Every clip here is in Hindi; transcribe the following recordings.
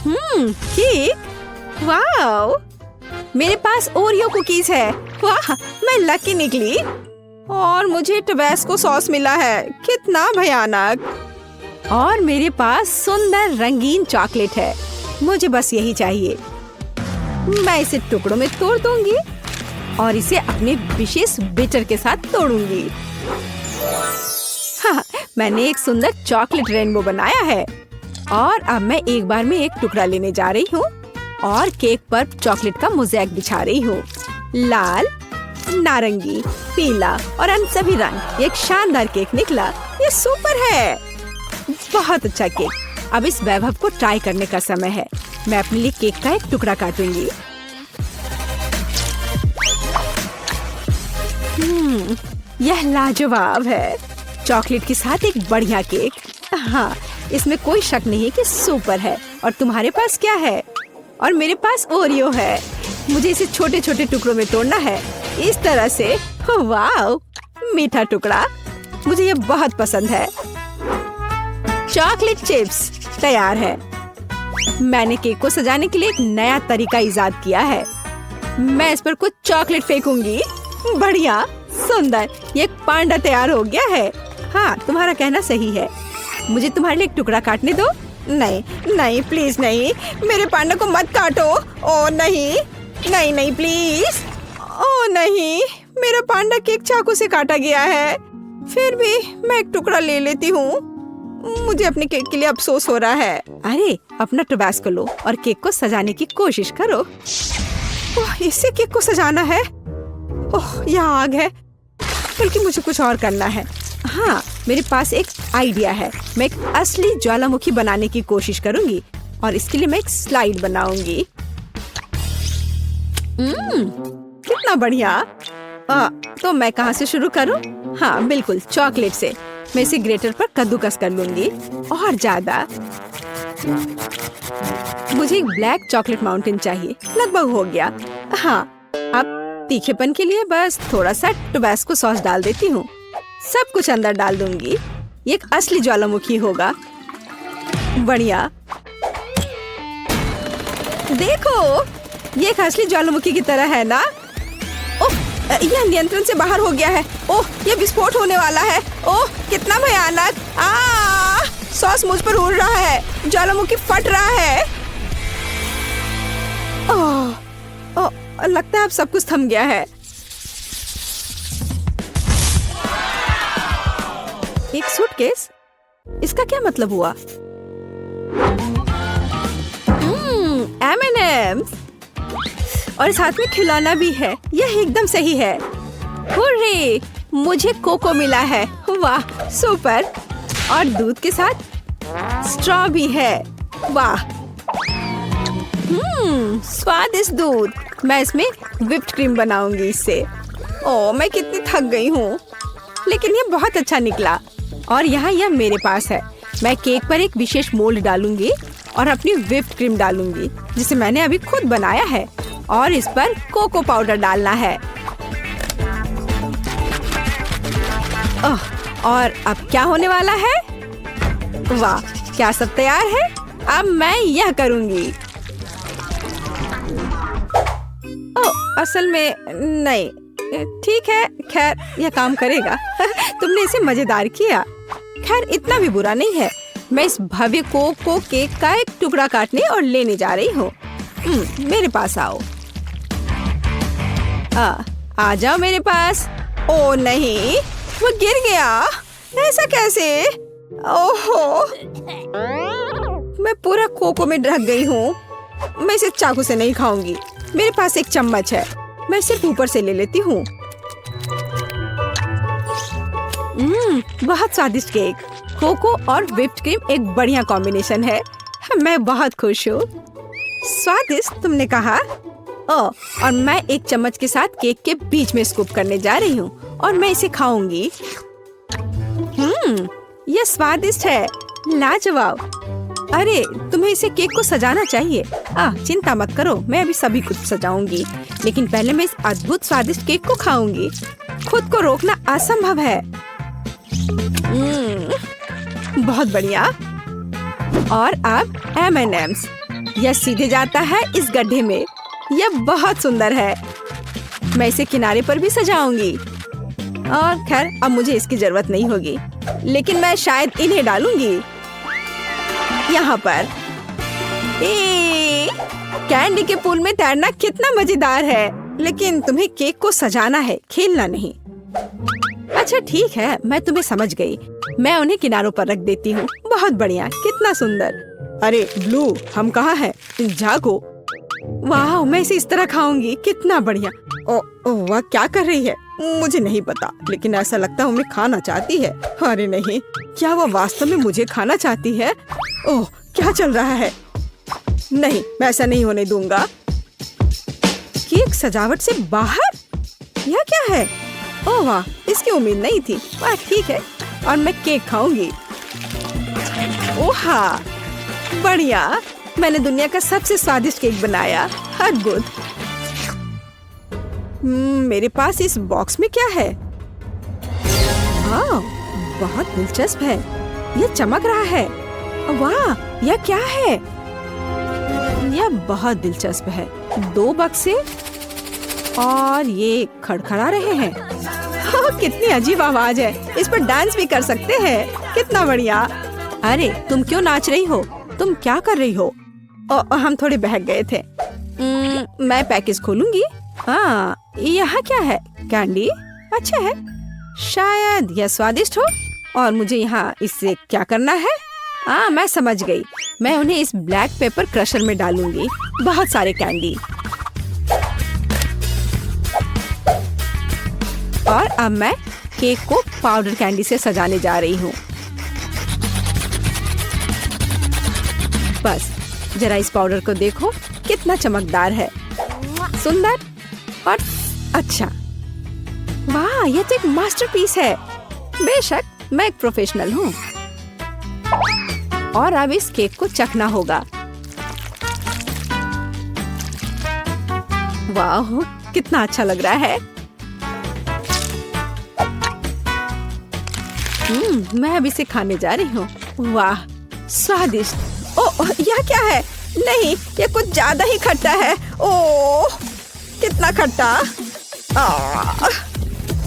केक, वाओ, मेरे पास ओरियो कुकीज है। वाह, मैं लकी निकली। और मुझे टबैस्को सॉस मिला है, कितना भयानक। और मेरे पास सुंदर रंगीन चॉकलेट है, मुझे बस यही चाहिए। मैं इसे टुकड़ों में तोड़ दूंगी और इसे अपने विशेष बिटर के साथ तोड़ूंगी। हाँ, मैंने एक सुंदर चॉकलेट रेनबो बनाया है। और अब मैं एक बार में एक टुकड़ा लेने जा रही हूँ और केक पर चॉकलेट का मोज़ेक बिछा रही हूँ। लाल, नारंगी, पीला और अन्य सभी रंग। एक शानदार केक निकला, ये सुपर है। बहुत अच्छा केक। अब इस वैभव को ट्राई करने का समय है। मैं अपने लिए केक का एक टुकड़ा काटूंगी। यह लाजवाब है। चॉकलेट के साथ एक बढ़िया केक। हाँ, इसमें कोई शक नहीं कि सुपर है। और तुम्हारे पास क्या है? और मेरे पास ओरियो है। मुझे इसे छोटे छोटे टुकड़ों में तोड़ना है, इस तरह से। वाह, मीठा टुकड़ा, मुझे ये बहुत पसंद है। चॉकलेट चिप्स तैयार है। मैंने केक को सजाने के लिए एक नया तरीका इजाद किया है। मैं इस पर कुछ चॉकलेट फेंकूंगी। बढ़िया, सुंदर, ये एक पांडा तैयार हो गया है। हाँ, तुम्हारा कहना सही है। मुझे तुम्हारे लिए एक टुकड़ा काटने दो। नहीं नहीं, प्लीज नहीं, मेरे पांडा को मत काटो। ओ नहीं नहीं नहीं, प्लीज। ओ नहीं, मेरा पांडा केक चाकू से काटा गया है। फिर भी मैं एक टुकड़ा ले लेती हूँ। मुझे अपने केक के लिए अफसोस हो रहा है। अरे, अपना टबैस्को लो और केक को सजाने की कोशिश करो। ओह, इससे केक को सजाना है। ओह, यहाँ आग है। बल्कि मुझे कुछ और करना है। हाँ, मेरे पास एक आइडिया है। मैं एक असली ज्वालामुखी बनाने की कोशिश करूंगी और इसके लिए मैं एक स्लाइड बनाऊंगी। कितना बढ़िया। तो मैं कहाँ से शुरू करूं? हाँ, बिल्कुल, चॉकलेट से। मैं इसे ग्रेटर पर कद्दूकस कर लूंगी और ज्यादा। मुझे एक ब्लैक चॉकलेट माउंटेन चाहिए। लगभग हो गया। हाँ, अब तीखेपन के लिए बस थोड़ा सा टबैस्को सॉस डाल देती हूँ। सब कुछ अंदर डाल दूंगी। ये एक असली ज्वालामुखी होगा। बढ़िया, देखो, ये एक असली ज्वालामुखी की तरह है ना? ओह, यह नियंत्रण से बाहर हो गया है। ओह, ये विस्फोट होने वाला है। ओह, कितना भयानक। सॉस मुझ पर उड़ रहा है। ज्वालामुखी फट रहा है। ओह, लगता है अब सब कुछ थम गया है। एक सूटकेस? इसका क्या मतलब हुआ? M&M's और साथ में खिलौना भी है। यह एकदम सही है। हुर्रे, मुझे कोको मिला है। वाह, सुपर। और दूध के साथ स्ट्रॉ भी है। वाह, स्वादिष्ट दूध। मैं इसमें व्हिप्ड क्रीम बनाऊंगी इससे। ओह, मैं कितनी थक गई हूँ, लेकिन ये बहुत अच्छा निकला। और यहाँ यह मेरे पास है। मैं केक पर एक विशेष मोल्ड डालूंगी और अपनी व्हिप्ड क्रीम डालूंगी, जिसे मैंने अभी खुद बनाया है। और इस पर कोको पाउडर डालना है। और अब क्या होने वाला है? वाह, क्या सब तैयार है? अब मैं यह करूंगी। ओह, असल में नहीं। ठीक है, खैर, यह काम करेगा। तुमने इसे मजेदार किया। खैर, इतना भी बुरा नहीं है। मैं इस भव्य कोको केक का एक टुकड़ा काटने और लेने जा रही हूँ। मेरे पास आओ। आ जाओ मेरे पास। ओ नहीं, वो गिर गया। ऐसा कैसे? ओहो, मैं पूरा कोको में ढक गई हूँ। मैं इसे चाकू से नहीं खाऊंगी। मेरे पास एक चम्मच है, मैं सिर्फ ऊपर से ले लेती हूँ। बहुत स्वादिष्ट केक। कोको और व्हिप्ड क्रीम एक बढ़िया कॉम्बिनेशन है। मैं बहुत खुश हूँ। स्वादिष्ट तुमने कहा? और मैं एक चम्मच के साथ केक के बीच में स्कूप करने जा रही हूँ और मैं इसे खाऊंगी। यह स्वादिष्ट है, लाजवाब। अरे, तुम्हें इसे केक को सजाना चाहिए। चिंता मत करो, मैं अभी सभी कुछ सजाऊंगी। लेकिन पहले मैं इस अद्भुत स्वादिष्ट केक को खाऊंगी। खुद को रोकना असंभव है। बहुत बढ़िया। और अब M&M's। यह सीधे जाता है इस गड्ढे में। यह बहुत सुंदर है। मैं इसे किनारे पर भी सजाऊंगी। और खैर अब मुझे इसकी जरूरत नहीं होगी, लेकिन मैं शायद इन्हें डालूंगी यहाँ पर। कैंडी के पूल में तैरना कितना मजेदार है, लेकिन तुम्हें केक को सजाना है, खेलना नहीं। अच्छा ठीक है, मैं तुम्हें समझ गई। मैं उन्हें किनारों पर रख देती हूँ। बहुत बढ़िया, कितना सुंदर। अरे ब्लू, हम कहाँ हैं? जागो। वाह, मैं इसे इस तरह खाऊंगी, कितना बढ़िया। ओ वह क्या कर रही है मुझे नहीं पता, लेकिन ऐसा लगता है उन्हें खाना चाहती है। अरे नहीं, क्या वह वास्तव में मुझे खाना चाहती है? ओह, क्या चल रहा है? नहीं, मैं ऐसा नहीं होने दूंगा। केक सजावट से बाहर? यह क्या है? ओह वाह, इसकी उम्मीद नहीं थी। वाह ठीक है, और मैं केक खाऊंगी। ओहा, बढ़िया, मैंने दुनिया का सबसे स्वादिष्ट केक बनाया। अद्भुत। मेरे पास इस बॉक्स में क्या है? हाँ, बहुत दिलचस्प है। यह चमक रहा है। वाह, यह क्या है? यह बहुत दिलचस्प है। 2 बक्से और ये खड़खड़ा रहे हैं। कितनी अजीब आवाज है। इस पर डांस भी कर सकते हैं। कितना बढ़िया। अरे तुम क्यों नाच रही हो? तुम क्या कर रही हो? हम थोड़े बहक गए थे। मैं पैकेज खोलूंगी। हाँ, यहाँ क्या है? कैंडी? अच्छा है, शायद यह स्वादिष्ट हो। और मुझे यहाँ इससे क्या करना है? हाँ, मैं समझ गई। मैं उन्हें इस ब्लैक पेपर क्रशर में डालूंगी। बहुत सारे कैंडी। और अब मैं केक को पाउडर कैंडी से सजाने जा रही हूँ। बस जरा इस पाउडर को देखो, कितना चमकदार है, सुंदर और अच्छा। वाह, यह तो एक मास्टरपीस है। बेशक, मैं एक प्रोफेशनल हूँ। और अब इस केक को चखना होगा। वाह, कितना अच्छा लग रहा है। मैं अब इसे खाने जा रही हूँ। वाह, स्वादिष्ट। ओह, यह क्या है? नहीं, ये कुछ ज्यादा ही खट्टा है। ओह, कितना खट्टा।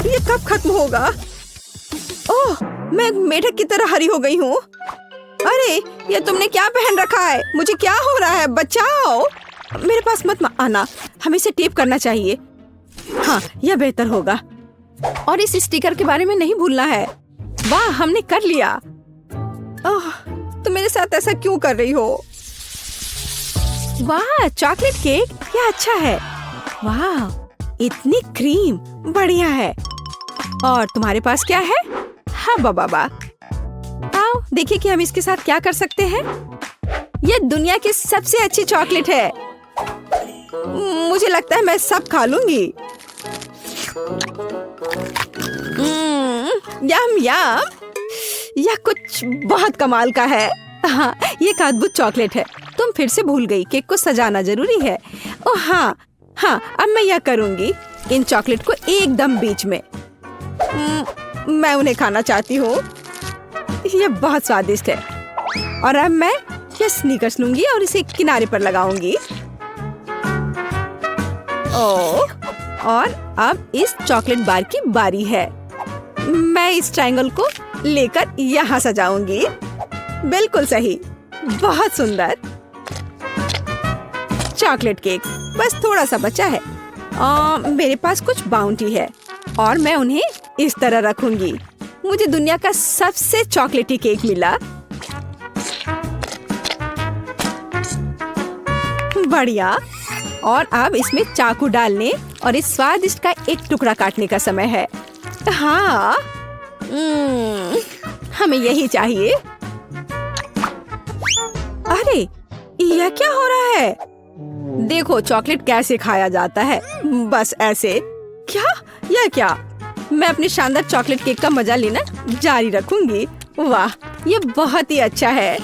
ये कब खत्म होगा? ओह, मैं मेढक की तरह हरी हो गई हूँ। अरे, ये तुमने क्या पहन रखा है? मुझे क्या हो रहा है? बचाओ। मेरे पास मत आना, हमें इसे टेप करना चाहिए। हाँ, यह बेहतर होगा। और इस स्टिकर के बारे में नहीं भूलना है। वाह, हमने कर लिया। ओह, तुम मेरे साथ ऐसा क्यों कर रही हो? वाह, चॉकलेट केक, क्या अच्छा है। वाह, इतनी क्रीम, बढ़िया है। और तुम्हारे पास क्या है? हाँ बाबा, आओ देखिए कि हम इसके साथ क्या कर सकते हैं। यह दुनिया की सबसे अच्छी चॉकलेट है। मुझे लगता है मैं सब खा लूंगी। यम यम, यह कुछ बहुत कमाल का है। हाँ, ये एक अद्भुत चॉकलेट है। तुम फिर से भूल गई, केक को सजाना जरूरी है। ओह हाँ हाँ, अब मैं यह करूंगी, इन चॉकलेट को एकदम बीच में। मैं उन्हें खाना चाहती हूँ। यह बहुत स्वादिष्ट है। और अब मैं यह स्नीकर्स लूंगी और इसे किनारे पर लगाऊंगी। ओह, और अब इस चॉकलेट बार की बारी है। मैं इस ट्रायंगल को लेकर यहाँ सजाऊंगी। बिल्कुल सही, बहुत सुंदर। चॉकलेट केक बस थोड़ा सा बचा है। मेरे पास कुछ बाउंटी है और मैं उन्हें इस तरह रखूंगी। मुझे दुनिया का सबसे चॉकलेटी केक मिला। बढ़िया। और अब इसमें चाकू डालने और इस स्वादिष्ट का एक टुकड़ा काटने का समय है। हाँ, हमें यही चाहिए। अरे, यह क्या हो रहा है? देखो चॉकलेट कैसे खाया जाता है, बस ऐसे। क्या? यह क्या? मैं अपने शानदार चॉकलेट केक का मजा लेना जारी रखूंगी। वाह, ये बहुत ही अच्छा है।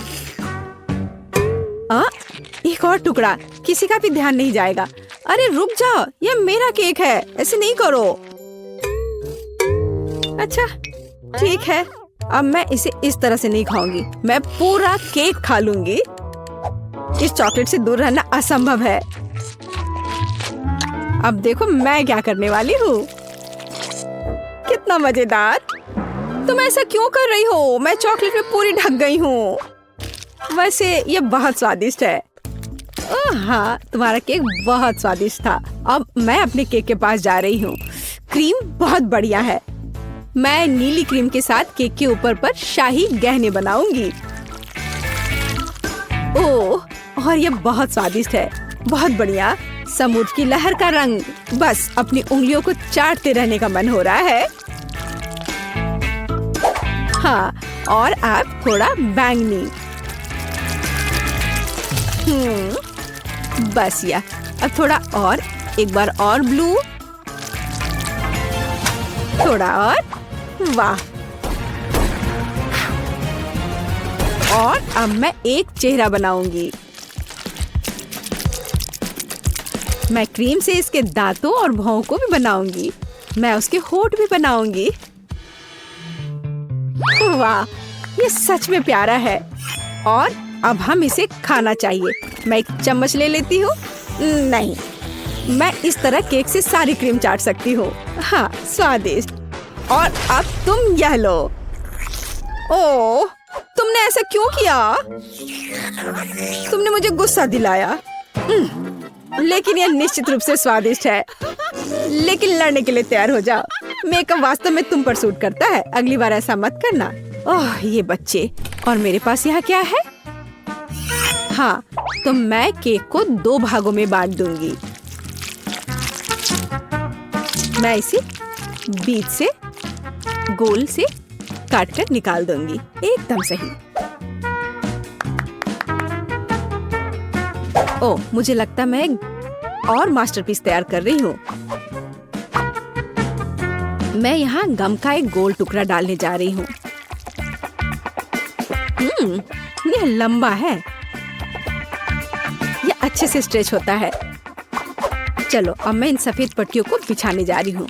एक और टुकड़ा, किसी का भी ध्यान नहीं जाएगा। अरे रुक जाओ, ये मेरा केक है, ऐसे नहीं करो। अच्छा ठीक है, अब मैं इसे इस तरह से नहीं खाऊंगी, मैं पूरा केक खा लूंगी। इस चॉकलेट से दूर रहना असंभव है। अब देखो मैं क्या करने वाली हूँ। कितना मजेदार। तुम ऐसा क्यों कर रही हो? मैं चॉकलेट में पूरी ढक गई हूँ। वैसे ये बहुत स्वादिष्ट है। हाँ, तुम्हारा केक बहुत स्वादिष्ट था। अब मैं अपने केक के पास जा रही हूँ। क्रीम बहुत बढ़िया है। मैं नीली क्रीम के साथ केक के ऊपर पर शाही गहने बनाऊंगी। ओह, और ये बहुत स्वादिष्ट है। बहुत बढ़िया। समुद्र की लहर का रंग। बस अपनी उंगलियों को चाटते रहने का मन हो रहा है। हाँ, और अब थोड़ा बैंगनी। बस या अब थोड़ा और, एक बार और ब्लू, थोड़ा और। वाह। और अब मैं एक चेहरा बनाऊंगी। मैं क्रीम से इसके दांतों और भौं को भी बनाऊंगी। मैं उसके होंठ भी बनाऊंगी। वाह, ये सच में प्यारा है। और अब हम इसे खाना चाहिए। मैं एक चम्मच ले लेती हूँ। नहीं, मैं इस तरह केक से सारी क्रीम चाट सकती हूँ। हाँ, स्वादिष्ट। और अब तुम यह लो। ओह, तुमने ऐसा क्यों किया? तुमने मुझे गुस्सा दिलाया। लेकिन यह निश्चित रूप से स्वादिष्ट है। लेकिन लड़ने के लिए तैयार हो जाओ। मेकअप वास्तव में तुम पर सूट करता है। अगली बार ऐसा मत करना। ओह, ये बच्चे। और मेरे पास यहाँ क्या है? हाँ, तो मैं केक को 2 भागों में बांट दूंगी। मैं इसे बीच से गोल से काट कर निकाल दूंगी। एकदम सही। ओह, मुझे लगता मैं एक और मास्टरपीस तैयार कर रही हूँ। मैं यहाँ गम का एक गोल टुकड़ा डालने जा रही हूँ। यह लंबा है। यह अच्छे से स्ट्रेच होता है। चलो, अब मैं इन सफेद पट्टियों को बिछाने जा रही हूँ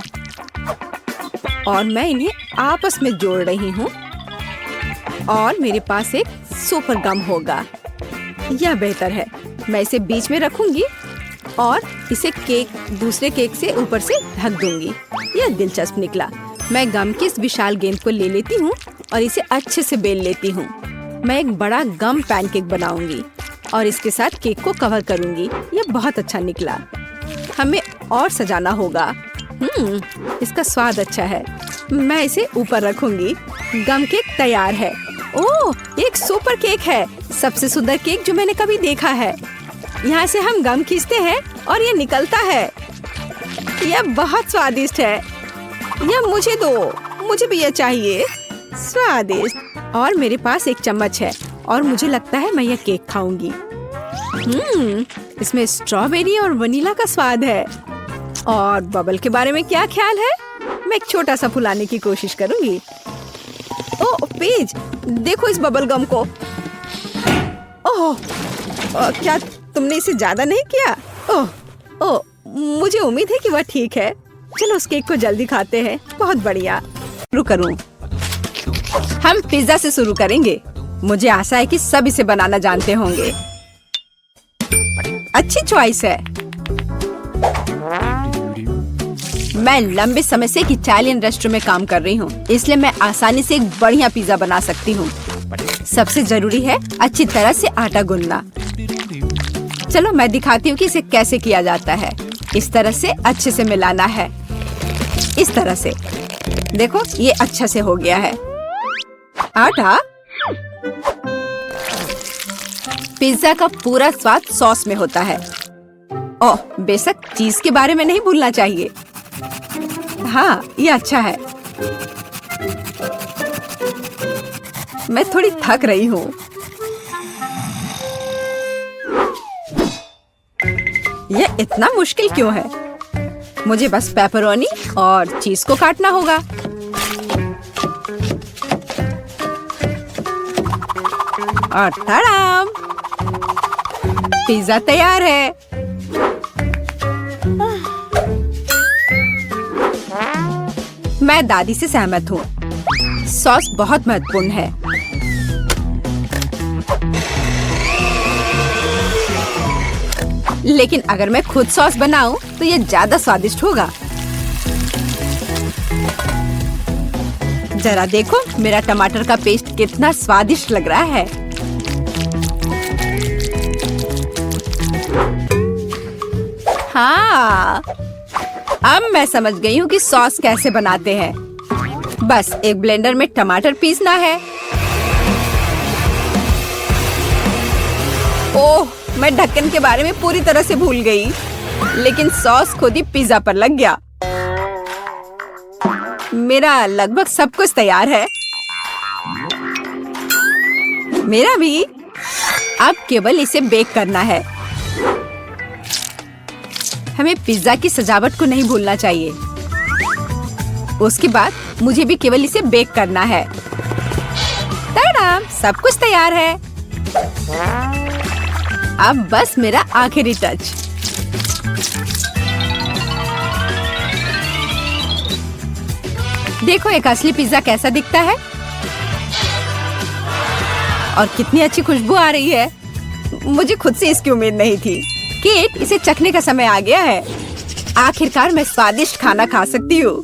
और मैं इन्हें आपस में जोड़ रही हूँ। और मेरे पास एक सुपर गम होगा। यह बेहतर है। मैं इसे बीच में रखूंगी और इसे केक दूसरे केक से ऊपर से ढक दूंगी। यह दिलचस्प निकला। मैं गम की इस विशाल गेंद को ले लेती हूँ और इसे अच्छे से बेल लेती हूँ। मैं एक बड़ा गम पैनकेक बनाऊंगी और इसके साथ केक को कवर करूंगी। यह बहुत अच्छा निकला। हमें और सजाना होगा। इसका स्वाद अच्छा है। मैं इसे ऊपर रखूंगी। गम केक तैयार है। ओह, एक सुपर केक है। सबसे सुंदर केक जो मैंने कभी देखा है। यहाँ से हम गम खींचते हैं और ये निकलता है। यह बहुत स्वादिष्ट है। यह मुझे दो। मुझे भी यह चाहिए। स्वादिष्ट। और मेरे पास एक चम्मच है और मुझे लगता है मैं यह केक खाऊंगी। इसमें स्ट्रॉबेरी और वनीला का स्वाद है। और बबल के बारे में क्या ख्याल है? मैं एक छोटा सा फुलाने की कोशिश करूंगी। ओह पेज, देखो इस बबल गम को। ओह, क्या तुमने इसे ज्यादा नहीं किया? ओह, मुझे उम्मीद है कि वह ठीक है। चलो उस केक को जल्दी खाते हैं। बहुत बढ़िया। शुरू करूं? हम पिज्जा से शुरू करेंगे। मुझे आशा है कि सब इसे बनाना जानते होंगे। अच्छी चॉइस है। मैं लंबे समय से एक इटालियन रेस्टोरेंट में काम कर रही हूँ, इसलिए मैं आसानी से एक बढ़िया पिज्जा बना सकती हूँ। सबसे जरूरी है अच्छी तरह से आटा गूंदना। चलो मैं दिखाती हूँ कि इसे कैसे किया जाता है। इस तरह से अच्छे से मिलाना है। इस तरह से देखो, ये अच्छा से हो गया है। आटा। पिज्जा का पूरा स्वाद सॉस में होता है। ओह, बेशक चीज के बारे में नहीं भूलना चाहिए। हाँ, ये अच्छा है। मैं थोड़ी थक रही हूँ। यह इतना मुश्किल क्यों है? मुझे बस पेपरोनी और चीज को काटना होगा। और तड़ाम! पिज्जा तैयार है। मैं दादी से सहमत हूँ। सॉस बहुत महत्वपूर्ण है। लेकिन अगर मैं खुद सॉस बनाऊं तो ये ज्यादा स्वादिष्ट होगा। जरा देखो मेरा टमाटर का पेस्ट कितना स्वादिष्ट लग रहा है। हाँ, अब मैं समझ गई हूँ कि सॉस कैसे बनाते हैं। बस एक ब्लेंडर में टमाटर पीसना है। ओह, मैं ढक्कन के बारे में पूरी तरह से भूल गई, लेकिन सॉस खुद ही पिज्जा पर लग गया। मेरा लगभग सब कुछ तैयार है। मेरा भी। अब केवल इसे बेक करना है। हमें पिज्जा की सजावट को नहीं भूलना चाहिए। उसके बाद मुझे भी केवल इसे बेक करना है। टाडा, सब कुछ तैयार है। अब बस मेरा आखिरी टच। देखो एक असली पिज्जा कैसा दिखता है और कितनी अच्छी खुशबू आ रही है। मुझे खुद से इसकी उम्मीद नहीं थी। केट, इसे चखने का समय आ गया है। आखिरकार मैं स्वादिष्ट खाना खा सकती हूँ।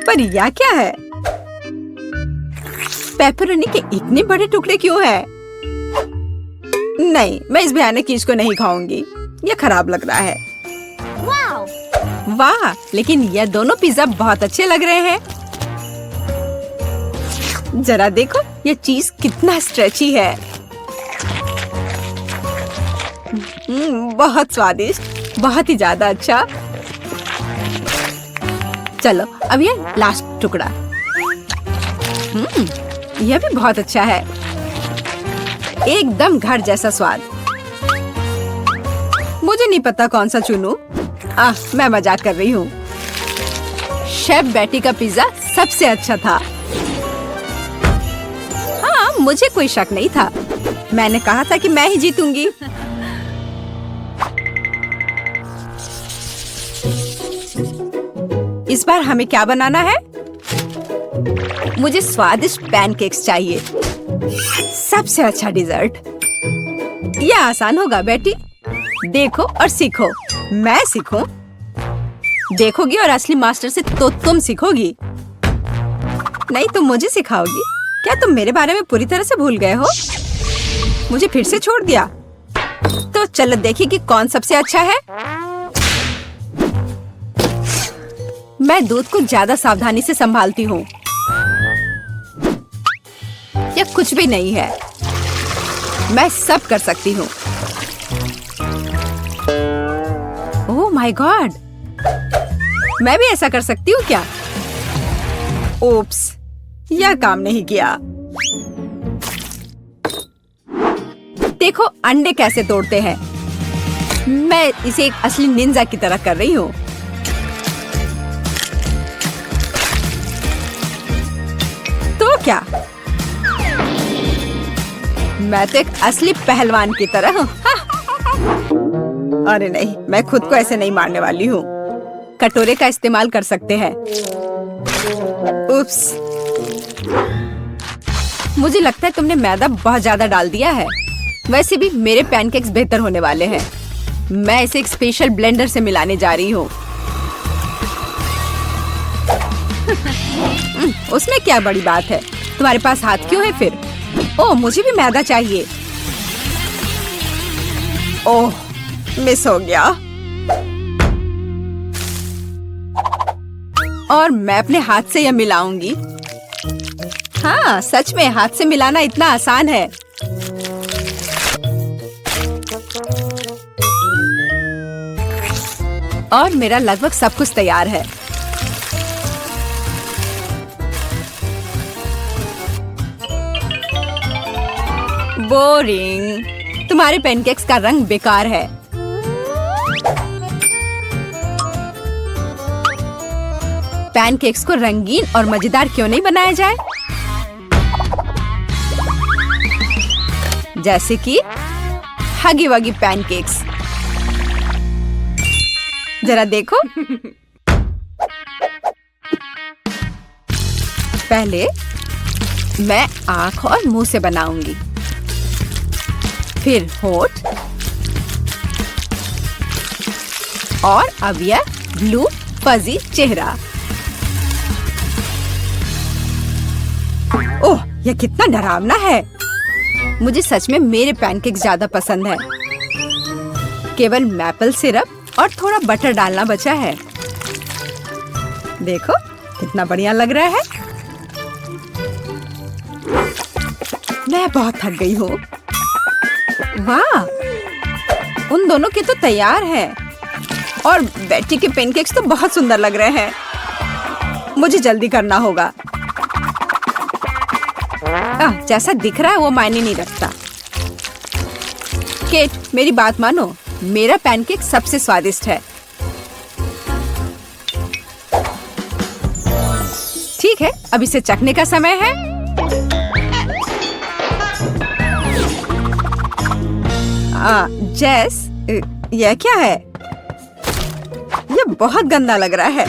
पर यह क्या है? पेपरोनी के इतने बड़े टुकड़े क्यों हैं? नहीं, मैं इस भयानक चीज को नहीं खाऊंगी। यह खराब लग रहा है। वाह, लेकिन यह दोनों पिज्जा बहुत अच्छे लग रहे हैं। जरा देखो ये चीज कितना स्ट्रेची है। बहुत स्वादिष्ट, बहुत ही ज्यादा अच्छा। चलो अब ये लास्ट टुकड़ा। यह भी बहुत अच्छा है। एकदम घर जैसा स्वाद। मुझे नहीं पता कौन सा चुनूं। मैं मजाक कर रही हूँ। शेफ बेटी का पिज्जा सबसे अच्छा था। हाँ, मुझे कोई शक नहीं था। मैंने कहा था कि मैं ही जीतूंगी। इस बार हमें क्या बनाना है? मुझे स्वादिष्ट पैनकेक्स चाहिए। सबसे अच्छा डिजर्ट। यह आसान होगा बेटी। देखो और सीखो। मैं सीखूं? देखोगी और असली मास्टर से तो तुम सीखोगी। नहीं, तुम मुझे सिखाओगी। क्या तुम मेरे बारे में पूरी तरह से भूल गए हो? मुझे फिर से छोड़ दिया। तो चलो देखिए कि कौन सबसे अच्छा है। मैं दूध को ज्यादा सावधानी से संभालती हूँ। यह कुछ भी नहीं है। मैं सब कर सकती हूँ। ओह माय गॉड, मैं भी ऐसा कर सकती हूँ क्या? ओप्स, यह काम नहीं किया। देखो अंडे कैसे तोड़ते हैं। मैं इसे एक असली निंजा की तरह कर रही हूँ। तो क्या? मैं तो एक असली पहलवान की तरह हूँ। अरे नहीं, मैं खुद को ऐसे नहीं मारने वाली हूँ। कटोरे का इस्तेमाल कर सकते हैं। उप्स, मुझे लगता है तुमने मैदा बहुत ज्यादा डाल दिया है। वैसे भी मेरे पैनकेक्स बेहतर होने वाले हैं। मैं इसे एक स्पेशल ब्लेंडर से मिलाने जा रही हूँ। उसमें क्या बड़ी बात है? तुम्हारे पास हाथ क्यों है फिर? ओह, मुझे भी मैदा चाहिए। ओह, मिस हो गया। और मैं अपने हाथ से यह मिलाऊंगी। हाँ, सच में हाथ से मिलाना इतना आसान है। और मेरा लगभग सब कुछ तैयार है। बोरिंग। तुम्हारे पैनकेक्स का रंग बेकार है। पैनकेक्स को रंगीन और मजेदार क्यों नहीं बनाया जाए? जैसे कि हगी वगी पैनकेक्स। जरा देखो। पहले मैं आँख और मुंह से बनाऊंगी, फिर होठ, और अब यह ब्लू फजी चेहरा। ओह, यह कितना डरावना है। मुझे सच में मेरे पैनकेक्स ज्यादा पसंद है। केवल मैपल सिरप और थोड़ा बटर डालना बचा है। देखो कितना बढ़िया लग रहा है। मैं बहुत थक गई हूँ। वाह, उन दोनों के तो तैयार है और बेटी के पैनकेक्स तो बहुत सुंदर लग रहे हैं। मुझे जल्दी करना होगा। जैसा दिख रहा है वो मायने नहीं रखता। केट, मेरी बात मानो, मेरा पैनकेक सबसे स्वादिष्ट है। ठीक है, अब इसे चखने का समय है। जेस, यह क्या है? यह बहुत गंदा लग रहा है।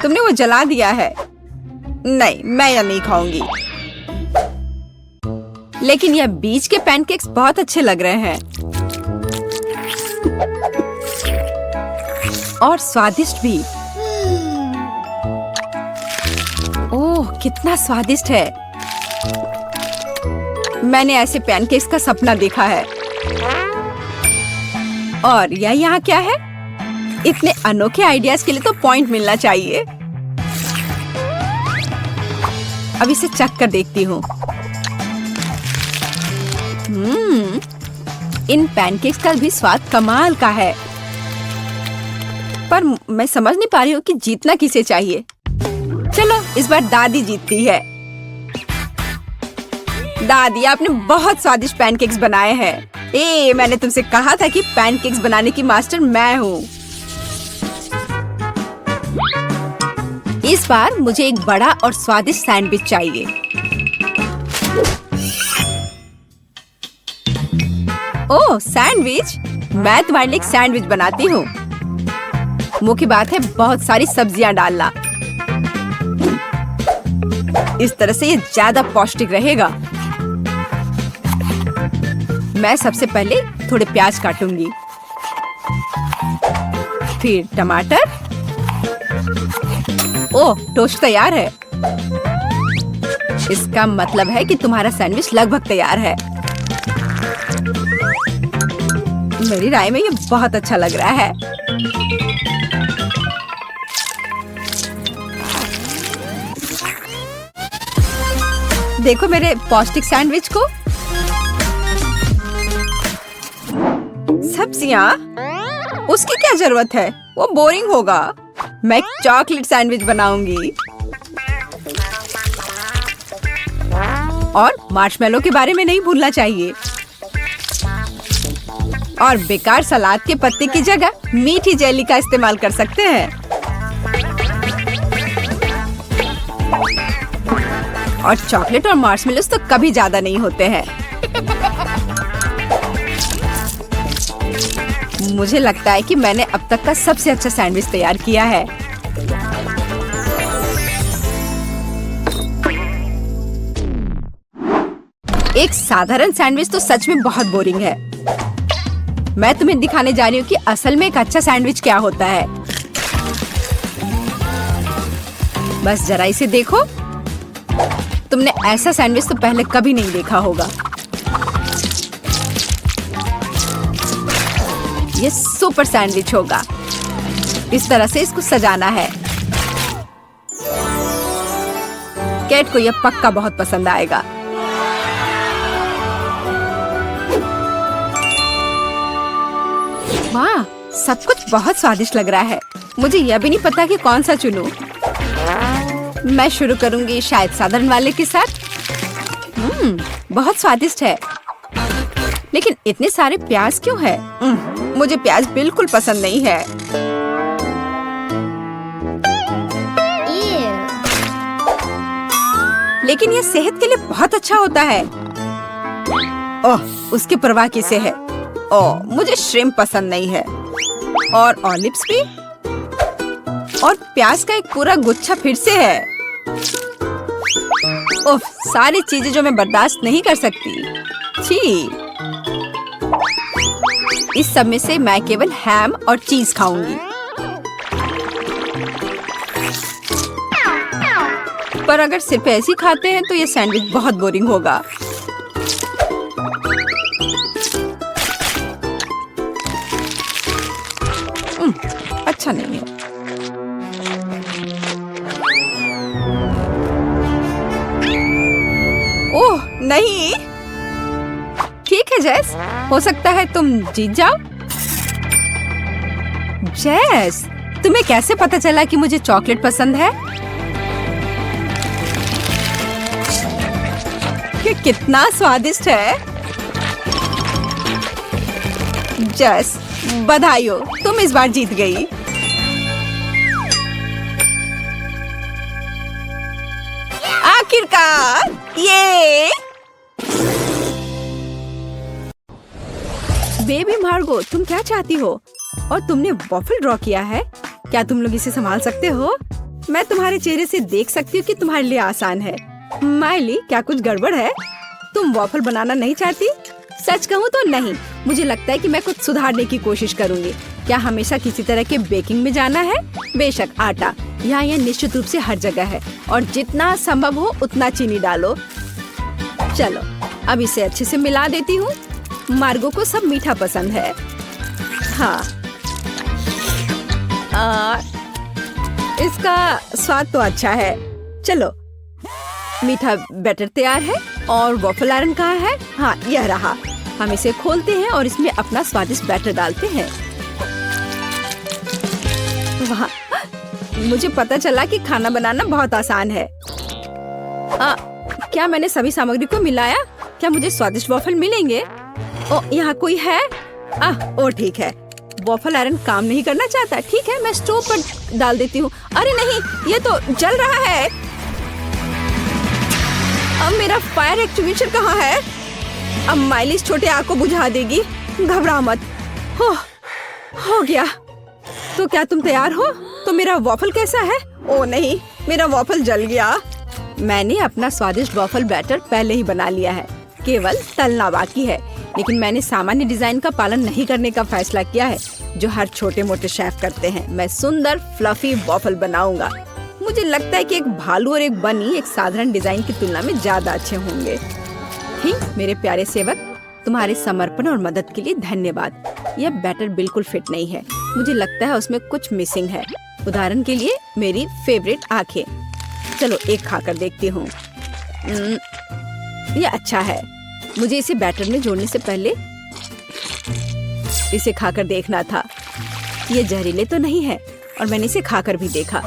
तुमने वो जला दिया है। नहीं, मैं यह नहीं खाऊंगी। लेकिन यह बीज के पैनकेक्स बहुत अच्छे लग रहे हैं और स्वादिष्ट भी। ओह, कितना स्वादिष्ट है। मैंने ऐसे पैनकेक्स का सपना देखा है। और यह यहाँ क्या है? इतने अनोखे आइडियाज के लिए तो पॉइंट मिलना चाहिए। अब इसे चख कर देखती हूँ। इन पैनकेक्स का भी स्वाद कमाल का है। पर मैं समझ नहीं पा रही हूँ कि जीतना किसे चाहिए। चलो, इस बार दादी जीतती है। दादी, आपने बहुत स्वादिष्ट पैनकेक्स बनाए हैं। मैंने तुमसे कहा था कि पैनकेक्स बनाने की मास्टर मैं हूँ। इस बार मुझे एक बड़ा और स्वादिष्ट सैंडविच चाहिए। ओह, सैंडविच? मैं तुम्हारे लिए एक सैंडविच बनाती हूँ। मुख्य बात है बहुत सारी सब्जियां डालना। इस तरह से ये ज्यादा पौष्टिक रहेगा। मैं सबसे पहले थोड़े प्याज काटूंगी, फिर टमाटर। ओह, टोस्ट तैयार है। इसका मतलब है कि तुम्हारा सैंडविच लगभग तैयार है। मेरी राय में ये बहुत अच्छा लग रहा है। देखो मेरे पौष्टिक सैंडविच को। सब्जियां? उसकी क्या जरूरत है? वो बोरिंग होगा। मैं एक चॉकलेट सैंडविच बनाऊंगी। और मार्शमेलो के बारे में नहीं भूलना चाहिए। और बेकार सलाद के पत्ते की जगह मीठी जेली का इस्तेमाल कर सकते हैं। और चॉकलेट और मार्शमेलोस तो कभी ज्यादा नहीं होते हैं। मुझे लगता है कि मैंने अब तक का सबसे अच्छा सैंडविच तैयार किया है। एक साधारण सैंडविच तो सच में बहुत बोरिंग है। मैं तुम्हें दिखाने जा रही हूँ कि असल में एक अच्छा सैंडविच क्या होता है। बस जरा इसे देखो। तुमने ऐसा सैंडविच तो पहले कभी नहीं देखा होगा। ये सुपर सैंडविच होगा। इस तरह से इसको सजाना है। केट को यह पक्का बहुत पसंद आएगा। वाह, सब कुछ बहुत स्वादिष्ट लग रहा है। मुझे यह भी नहीं पता कि कौन सा चुनूं। मैं शुरू करूंगी शायद साधारण वाले के साथ। बहुत स्वादिष्ट है। लेकिन इतने सारे प्याज क्यों है? मुझे प्याज बिल्कुल पसंद नहीं है। लेकिन यह सेहत के लिए बहुत अच्छा होता है। ओह, उसकी परवाह किसे है? ओह, मुझे श्रिम्प पसंद नहीं है। और ऑलिव्स भी। और प्याज का एक पूरा गुच्छा फिर से है। ओह, सारी चीजें जो मैं बर्दाश्त नहीं कर सकती। छी। इस सब में से मैं केवल हैम और चीज खाऊंगी। पर अगर सिर्फ ऐसे ही खाते हैं तो ये सैंडविच बहुत बोरिंग होगा। अच्छा नहीं है। ओह नहीं, ठीक है जेस, हो सकता है तुम जीत जाओ। जेस, तुम्हें कैसे पता चला कि मुझे चॉकलेट पसंद है? ये कितना स्वादिष्ट है। जेस, बधाई हो, तुम इस बार जीत गई। आखिरकार, ये बेबी मार्गो, तुम क्या चाहती हो? और तुमने वॉफल ड्रॉ किया है? क्या तुम लोग इसे संभाल सकते हो? मैं तुम्हारे चेहरे से देख सकती हूँ कि तुम्हारे लिए आसान है। माइली, क्या कुछ गड़बड़ है? तुम वॉफल बनाना नहीं चाहती? सच कहूँ तो नहीं, मुझे लगता है कि मैं कुछ सुधारने की कोशिश करूँगी। क्या हमेशा किसी तरह के बेकिंग में जाना है? बेशक, आटा यहाँ यह निश्चित रूप से हर जगह है और जितना संभव हो उतना चीनी डालो। चलो, अब इसे अच्छे से मिला देती हूँ। मार्गो को सब मीठा पसंद है। हाँ, इसका स्वाद तो अच्छा है। चलो, मीठा बैटर तैयार है और वॉफल आयरन कहाँ है? हाँ, यह रहा। हम इसे खोलते हैं और इसमें अपना स्वादिष्ट बैटर डालते हैं। वाह, मुझे पता चला कि खाना बनाना बहुत आसान है। क्या मैंने सभी सामग्री को मिलाया? क्या मुझे स्वादिष्ट वॉफल मिलेंगे? ओ, यहाँ कोई है? ओ ठीक है, वॉफल आयरन काम नहीं करना चाहता। ठीक है, मैं स्टोव पर डाल देती हूँ। अरे नहीं, ये तो जल रहा है। अब मेरा फायर एक्सटिंग्विशर कहाँ है? अब माइली इस छोटे आग को बुझा देगी। घबरा मत। हो गया। तो क्या तुम तैयार हो? तो मेरा वॉफल कैसा है? ओ नहीं, मेरा वॉफल जल गया। मैंने अपना स्वादिष्ट वॉफल बैटर पहले ही बना लिया है, केवल तलना बाकी है। लेकिन मैंने सामान्य डिजाइन का पालन नहीं करने का फैसला किया है, जो हर छोटे मोटे शेफ करते हैं। मैं सुंदर फ्लफी वॉफल बनाऊंगा। मुझे लगता है कि एक भालू और एक बनी एक साधारण डिजाइन की तुलना में ज्यादा अच्छे होंगे। मेरे प्यारे सेवक, तुम्हारे समर्पण और मदद के लिए धन्यवाद। यह बैटर बिल्कुल फिट नहीं है। मुझे लगता है उसमें कुछ मिसिंग है। उदाहरण के लिए मेरी फेवरेट आंखें। चलो एक खाकर देखती हूँ। यह अच्छा है। मुझे इसे बैटर में जोड़ने से पहले इसे खाकर देखना था। ये जहरीले तो नहीं है और मैंने इसे खाकर भी देखा।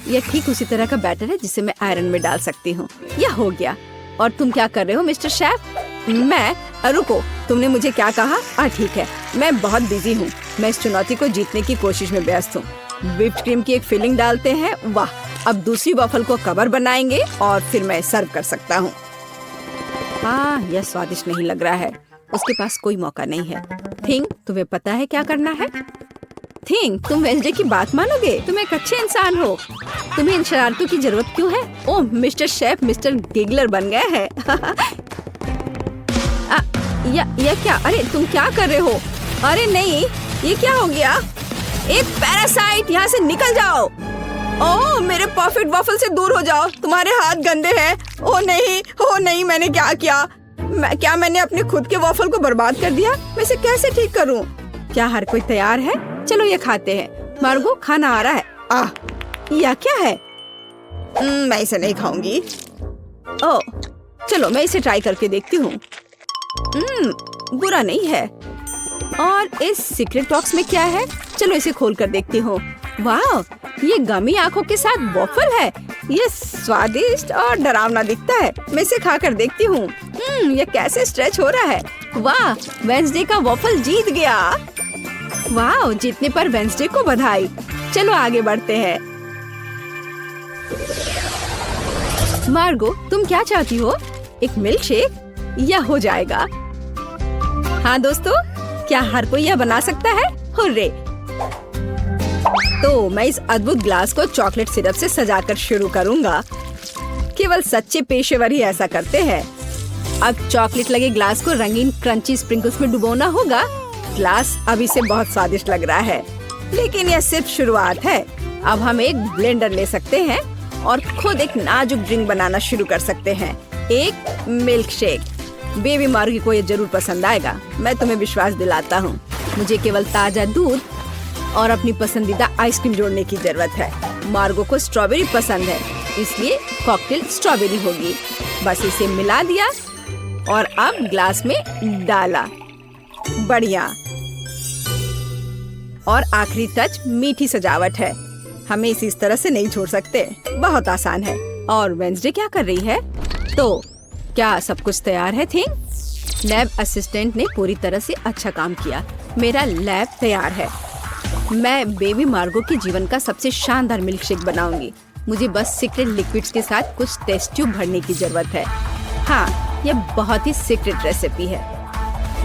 यह ठीक उसी तरह का बैटर है जिसे मैं आयरन में डाल सकती हूँ। यह हो गया। और तुम क्या कर रहे हो मिस्टर शेफ? मैं? रुको, तुमने मुझे क्या कहा? ठीक है, मैं बहुत बिजी हूँ। मैं इस चुनौती को जीतने की कोशिश में व्यस्त हूँ। व्हिप्ड क्रीम की एक फिलिंग डालते हैं। वाह, अब दूसरी वॉफल को कवर बनाएंगे और फिर मैं सर्व कर सकता हूँ। यह स्वादिष्ट नहीं लग रहा है। उसके पास कोई मौका नहीं है। थिंग, तुम्हें पता है क्या करना है? थिंग, तुम वेंसडे की बात मानोगे? तुम एक अच्छे इंसान हो। तुम्हें इन शरारतों की जरूरत क्यों है? ओह, मिस्टर शेफ मिस्टर गिगलर बन गए हैं। या क्या? अरे तुम क्या कर रहे हो? अरे नहीं, ये क्या हो गया? एक पैरासाइट, यहाँ से निकल जाओ। ओह, मेरे परफेक्ट वॉफल से दूर हो जाओ। तुम्हारे हाथ गंदे हैं। ओह नहीं, मैंने क्या किया? क्या मैंने अपने खुद के वॉफल को बर्बाद कर दिया? मैं इसे कैसे ठीक करूं? क्या हर कोई तैयार है? चलो ये खाते हैं। मार्गो, खाना आ रहा है। यह क्या है? मैं इसे नहीं खाऊंगी। ओह, चलो मैं इसे ट्राई करके देखती हूँ। बुरा नहीं है। और इस सीक्रेट बॉक्स में क्या है? चलो इसे खोल कर देखती हूँ। वाह, ये गमी आंखों के साथ वॉफल है। ये स्वादिष्ट और डरावना दिखता है। मैं इसे खाकर देखती हूँ। ये कैसे स्ट्रेच हो रहा है। वाह, वेंसडे का वॉफल जीत गया। वाह, जीतने पर वेंसडे को बधाई। चलो आगे बढ़ते हैं। मार्गो, तुम क्या चाहती हो? एक मिल्क शेक? यह हो जाएगा। हाँ दोस्तों, क्या हर कोई यह बना सकता है? हुर्रे! तो मैं इस अद्भुत ग्लास को चॉकलेट सिरप से सजाकर शुरू करूंगा। केवल सच्चे पेशेवर ही ऐसा करते हैं। अब चॉकलेट लगे ग्लास को रंगीन क्रंची स्प्रिंकल्स में डुबोना होगा। ग्लास अभी से बहुत स्वादिष्ट लग रहा है, लेकिन यह सिर्फ शुरुआत है। अब हम एक ब्लेंडर ले सकते हैं और खुद एक नाजुक ड्रिंक बनाना शुरू कर सकते हैं। एक मिल्क शेक। बेबी मार्गी को ये जरूर पसंद आएगा, मैं तुम्हें विश्वास दिलाता हूँ। मुझे केवल ताजा दूध और अपनी पसंदीदा आइसक्रीम जोड़ने की जरूरत है। मार्गो को स्ट्रॉबेरी पसंद है, इसलिए कॉकटेल स्ट्रॉबेरी होगी। बस इसे मिला दिया और अब ग्लास में डाला। बढ़िया। और आखिरी टच मीठी सजावट है। हमें इसे इस तरह से नहीं छोड़ सकते, बहुत आसान है। और वेंसडे क्या कर रही है? तो क्या सब कुछ तैयार है? थिंग लैब असिस्टेंट ने पूरी तरह से अच्छा काम किया। मेरा लैब तैयार है। मैं बेबी मार्गो के जीवन का सबसे शानदार मिल्क शेक बनाऊंगी। मुझे बस सीक्रेट लिक्विड्स के साथ कुछ टेस्ट ट्यूब भरने की जरूरत है। हाँ, यह बहुत ही सीक्रेट रेसिपी है।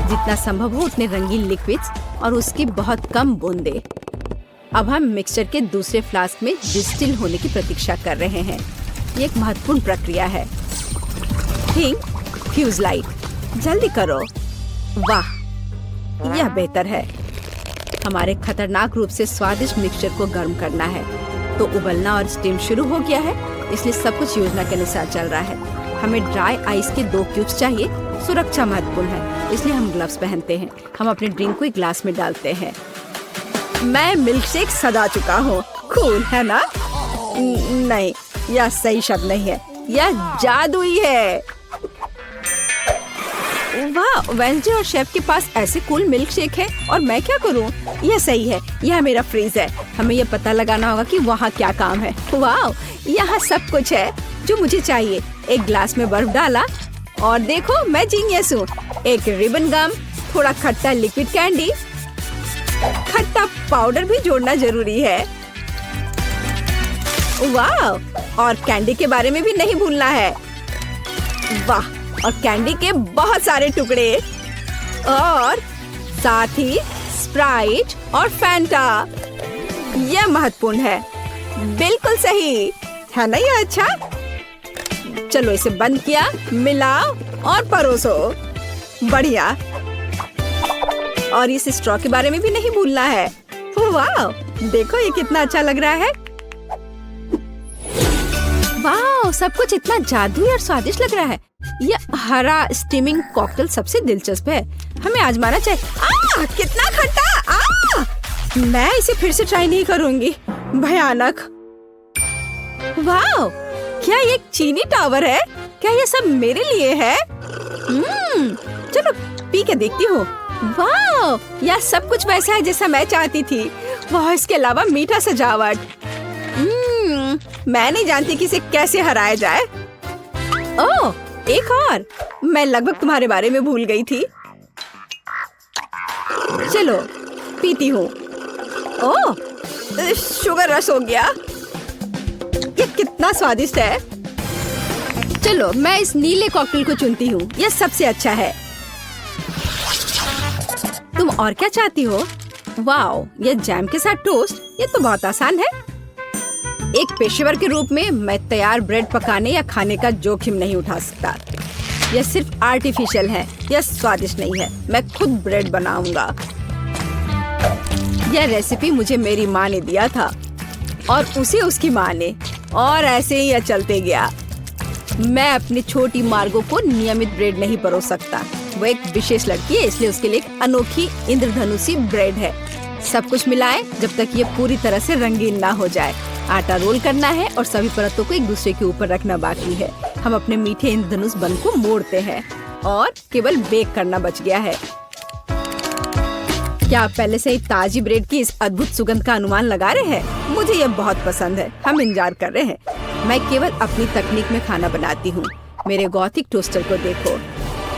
जितना संभव हो उतने रंगीन लिक्विड्स और उसकी बहुत कम बूंदे। अब हम मिक्सचर के दूसरे फ्लास्क में डिस्टिल होने की प्रतीक्षा कर रहे हैं। ये एक महत्वपूर्ण प्रक्रिया है। थिंग फ्यूज लाइट, जल्दी करो। वाह, यह बेहतर है। हमारे खतरनाक रूप से स्वादिष्ट मिक्सचर को गर्म करना है। तो उबलना और स्टीम शुरू हो गया है, इसलिए सब कुछ योजना के अनुसार चल रहा है। हमें ड्राई आइस के 2 क्यूब्स चाहिए। सुरक्षा महत्वपूर्ण है, इसलिए हम ग्लव्स पहनते हैं। हम अपने ड्रिंक को एक ग्लास में डालते हैं। मैं मिल्क शेक सजा चुका हूँ। कूल है ना? नहीं, यह सही शब्द नहीं है, यह जादुई है। वाह, वेंसडे और शेफ के पास ऐसे कूल मिल्क शेक है और मैं क्या करूं? यह सही है, यह मेरा फ्रीज है। हमें यह पता लगाना होगा कि वहाँ क्या काम है। वाह, यहाँ सब कुछ है जो मुझे चाहिए। एक ग्लास में बर्फ डाला और देखो, मैं जीनियस हूँ। एक रिबन गम, थोड़ा खट्टा लिक्विड कैंडी, खट्टा पाउडर भी जोड़ना जरूरी है। वाह, और कैंडी के बारे में भी नहीं भूलना है। वाह, और कैंडी के बहुत सारे टुकड़े और साथ ही स्प्राइट और फैंटा। यह महत्वपूर्ण है। बिल्कुल सही है ना? यह अच्छा। चलो इसे बंद किया, मिलाओ और परोसो। बढ़िया। और इस स्ट्रॉ के बारे में भी नहीं भूलना है। वाह, देखो ये कितना अच्छा लग रहा है। वाह, सब कुछ इतना जादुई और स्वादिष्ट लग रहा है। यह हरा स्टीमिंग कॉकटेल सबसे दिलचस्प है। हमें आजमाना चाहिए। कितना खट्टा! मैं इसे फिर से ट्राई नहीं करूंगी। भयानक। वाह, क्या ये एक चीनी टावर है? क्या ये सब मेरे लिए है? चलो पी के देखती हूँ। वाह, यह सब कुछ वैसा है जैसा मैं चाहती थी। वाह, इसके अलावा मीठा सजावट। मैं नहीं जानती कि इसे कैसे हराया जाए। ओह, एक और। मैं लगभग तुम्हारे बारे में भूल गई थी। चलो पीती हूँ। ओह, शुगर रश हो गया। ये कितना स्वादिष्ट है। चलो मैं इस नीले कॉकटेल को चुनती हूँ, यह सबसे अच्छा है। तुम और क्या चाहती हो? वाओ, ये जैम के साथ टोस्ट, ये तो बहुत आसान है। एक पेशेवर के रूप में मैं तैयार ब्रेड पकाने या खाने का जोखिम नहीं उठा सकता। यह सिर्फ आर्टिफिशियल है, यह स्वादिष्ट नहीं है। मैं खुद ब्रेड बनाऊंगा। यह रेसिपी मुझे मेरी माँ ने दिया था और उसे उसकी माँ ने, और ऐसे ही यह चलते गया। मैं अपनी छोटी मार्गो को नियमित ब्रेड नहीं परोस सकता। वो एक विशेष लड़की है, इसलिए उसके लिए एक अनोखी इंद्रधनुषी ब्रेड है। सब कुछ मिलाएं जब तक ये पूरी तरह से रंगीन ना हो जाए। आटा रोल करना है और सभी परतों को एक दूसरे के ऊपर रखना बाकी है। हम अपने मीठे इंद्रधनुष बन को मोड़ते हैं और केवल बेक करना बच गया है। क्या आप पहले से ही ताजी ब्रेड की इस अद्भुत सुगंध का अनुमान लगा रहे हैं? मुझे यह बहुत पसंद है। हम इंतजार कर रहे हैं। मैं केवल अपनी तकनीक में खाना बनाती हूँ। मेरे गॉथिक टोस्टर को देखो।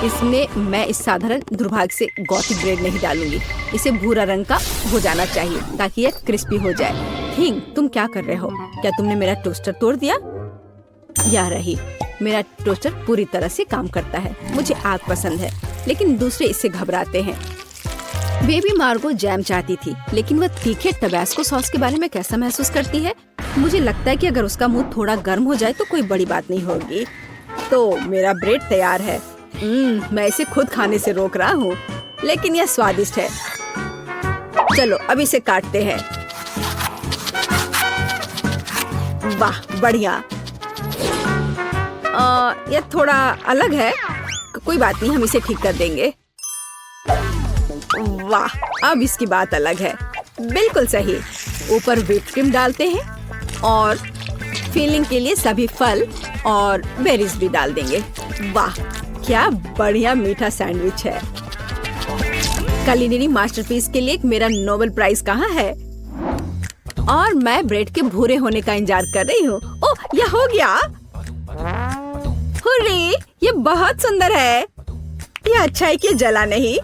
इसमें मैं इस साधारण दुर्भाग्य से गॉथिक ब्रेड नहीं डालूंगी। इसे भूरा रंग का हो जाना चाहिए ताकि यह क्रिस्पी हो जाए। थिंग, तुम क्या कर रहे हो? क्या तुमने मेरा टोस्टर तोड़ दिया? या रही, मेरा टोस्टर पूरी तरह से काम करता है। मुझे आग पसंद है, लेकिन दूसरे इससे घबराते हैं। बेबी मार्गो जैम चाहती थी, लेकिन वह तीखे टबैस्को सॉस के बारे में कैसा महसूस करती है? मुझे लगता है कि अगर उसका मुंह थोड़ा गर्म हो जाए तो कोई बड़ी बात नहीं होगी। तो मेरा ब्रेड तैयार है। मैं इसे खुद खाने से रोक रहा हूँ, लेकिन यह स्वादिष्ट है। चलो अब इसे काटते हैं। वाह, बढ़िया। ये थोड़ा अलग है। कोई बात नहीं, हम इसे ठीक कर देंगे। वाह, अब इसकी बात अलग है। बिल्कुल सही। ऊपर व्हिप क्रीम डालते हैं और फिलिंग के लिए सभी फल और बेरीज भी डाल देंगे। वाह, क्या बढ़िया मीठा सैंडविच है। कुलिनरी मास्टरपीस के लिए मेरा नोबेल प्राइज कहाँ है? और मैं ब्रेड के भूरे होने का इंतजार कर रही हूँ। ओह, यह हो गया। हुर्रे, ये बहुत सुंदर है। यह अच्छा है कि जला नहीं।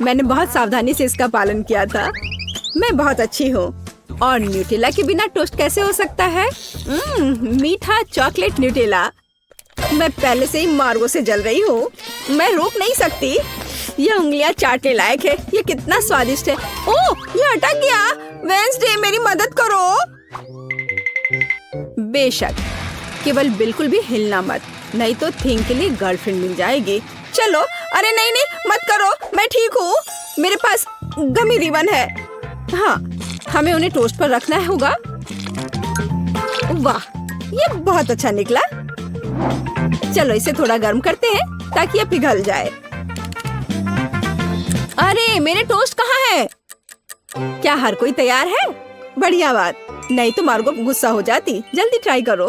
मैंने बहुत सावधानी से इसका पालन किया था। मैं बहुत अच्छी हूँ। और न्यूटेला के बिना टोस्ट कैसे हो सकता है? मीठा चॉकलेट न्यूटेला। मैं पहले से ही मार्गो से जल रही हूँ। मैं रोक नहीं सकती। ये उंगलियां चाटने लायक है। ये कितना स्वादिष्ट है। ओह, ये अटक गया। वेंसडे, मेरी मदद करो। बेशक, केवल बिल्कुल भी हिलना मत, नहीं तो थिंग के लिए गर्लफ्रेंड मिल जाएगी। चलो। अरे नहीं नहीं, मत करो, मैं ठीक हूँ। मेरे पास गमी रिबन है। हाँ, हमें उन्हें टोस्ट पर रखना होगा। वाह, ये बहुत अच्छा निकला। चलो इसे थोड़ा गर्म करते हैं ताकि ये पिघल जाए। अरे, मेरे टोस्ट कहाँ है? क्या हर कोई तैयार है? बढ़िया बात, नहीं तो मार्गो गुस्सा हो जाती। जल्दी ट्राई करो।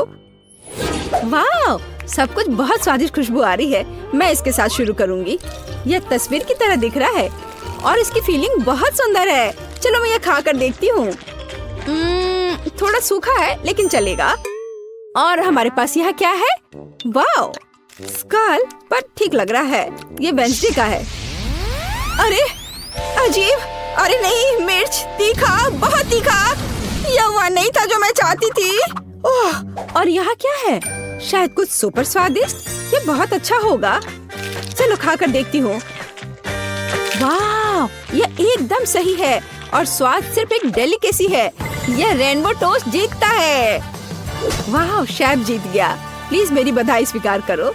वाह, सब कुछ बहुत स्वादिष्ट खुशबू आ रही है। मैं इसके साथ शुरू करूंगी। यह तस्वीर की तरह दिख रहा है और इसकी फीलिंग बहुत सुंदर है। चलो मैं यह खा कर देखती हूँ। थोड़ा सूखा है लेकिन चलेगा। और हमारे पास यहाँ क्या है? वाह, स्कल, पर ठीक लग रहा है। ये वेंसडे का है। अरे अजीब। अरे नहीं, मिर्च, तीखा, बहुत तीखा। यह वह नहीं था जो मैं चाहती थी। ओह, और यहाँ क्या है? शायद कुछ सुपर स्वादिष्ट। ये बहुत अच्छा होगा। चलो खा कर देखती हूँ। वाह, यह एकदम सही है और स्वाद सिर्फ एक डेलिकेसी है। यह रेनबो टोस्ट जीतता है। वाह, शेफ जीत गया। प्लीज मेरी बधाई स्वीकार करो।